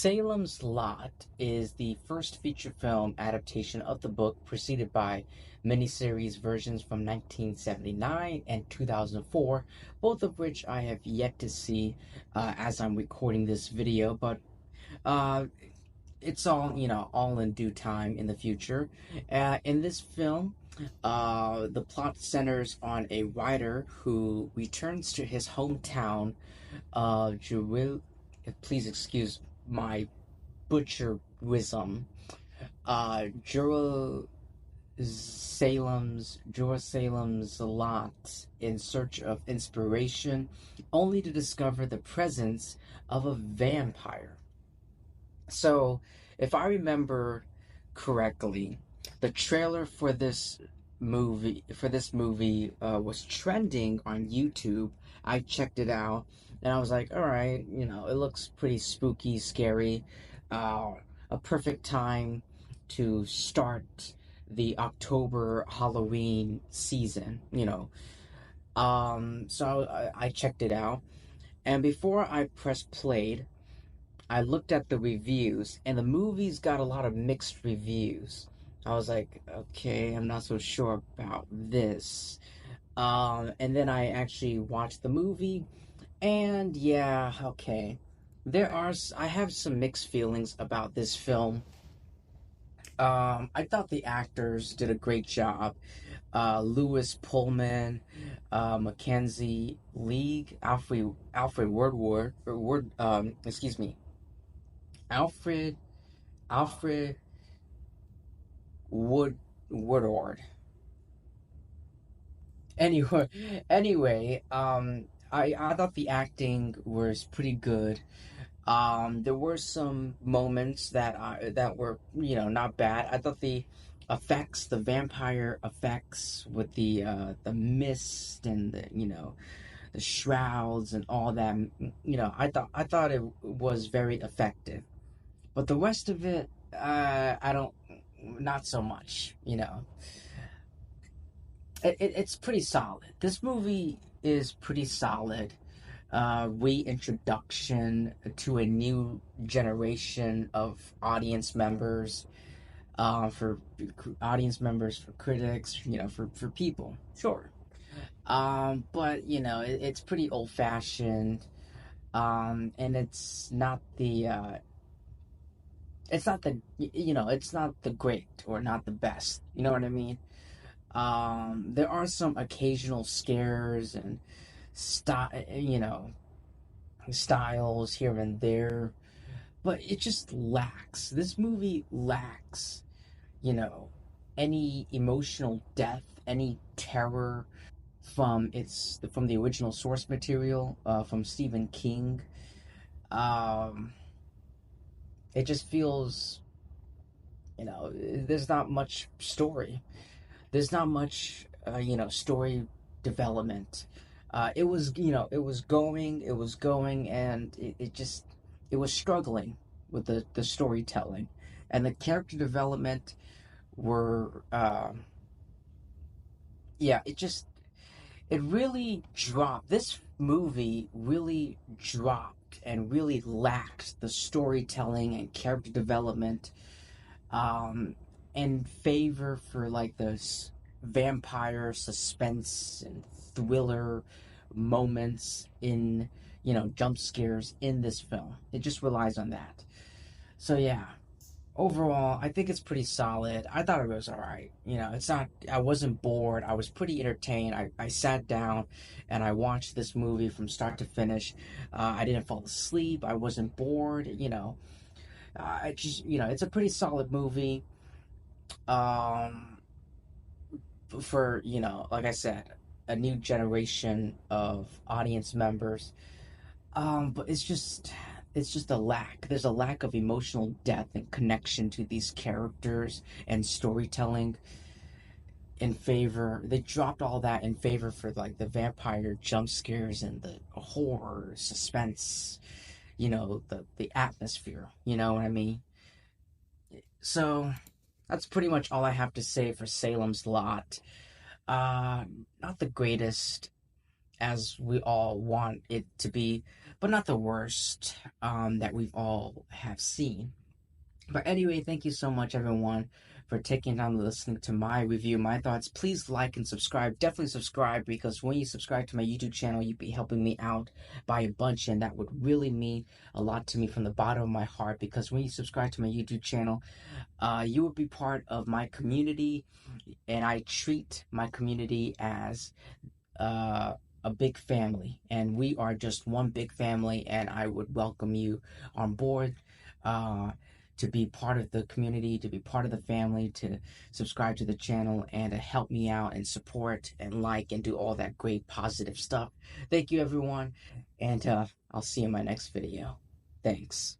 Salem's Lot is the first feature film adaptation of the book, preceded by miniseries versions from 1979 and 2004, both of which I have yet to see as I'm recording this video, but uh, it's all, all in due time in the future. In this film, the plot centers on a writer who returns to his hometown, Jeru- please excuse my butcherism, Jerusalem's lot in search of inspiration, only to discover the presence of a vampire. So, if I remember correctly, the trailer for this movie was trending on YouTube. I checked it out, and I was like, all right, it looks pretty spooky, scary. Uh, a perfect time to start the October Halloween season. So I checked it out, and before I pressed played, I looked at the reviews, and the movie's got a lot of mixed reviews. I was like, okay, I'm not so sure about this. And then I actually watched the movie, and yeah, okay. I have some mixed feelings about this film. I thought the actors did a great job. Lewis Pullman, Mackenzie League, Alfred Woodward, excuse me, Alfred Alfred Woodward. Anyway, I thought the acting was pretty good. There were some moments that were not bad. I thought the vampire effects with the mist and the shrouds and all that, I thought it was very effective. But the rest of it, I don't, not so much. It's pretty solid. This movie is pretty solid. Reintroduction to a new generation of audience members, for audience members, for critics, for people. Sure. But it's pretty old fashioned. And it's not the great or not the best. You know what I mean? There are some occasional scares and styles here and there, but it just lacks. This movie lacks, you know, any emotional depth, any terror from the original source material, from Stephen King. Um, it just feels, there's not much story. There's not much, story development. It was going, and it was struggling with the storytelling, and the character development were, yeah, it really dropped. This movie really dropped and really lacked the storytelling and character development, um, in favor for like vampire suspense and thriller moments in, jump scares in this film. It just relies on that. So yeah, overall, I think it's pretty solid. I thought it was all right. It's not. I wasn't bored. I was pretty entertained. I sat down and I watched this movie from start to finish. I didn't fall asleep. I wasn't bored. It's a pretty solid movie. Um, for like I said, a new generation of audience members. But it's just a lack. There's a lack of emotional depth and connection to these characters and storytelling in favor. They dropped all that in favor for like the vampire jump scares and the horror suspense. The atmosphere. You know what I mean? So that's pretty much all I have to say for Salem's Lot. Uh, Not the greatest. as we all want it to be, but not the worst that we've all have seen. But anyway, thank you so much, everyone, for taking time to listening to my review, my thoughts. Please like and subscribe. Definitely subscribe, because when you subscribe to my YouTube channel, you'd be helping me out by a bunch, and that would really mean a lot to me from the bottom of my heart. Because when you subscribe to my YouTube channel, you will be part of my community, and I treat my community as uh, a big family, and we are just one big family. And I would welcome you on board, uh, to be part of the community, to be part of the family, to subscribe to the channel, and to help me out and support and like and do all that great positive stuff. Thank you, everyone, and I'll see you in my next video. Thanks.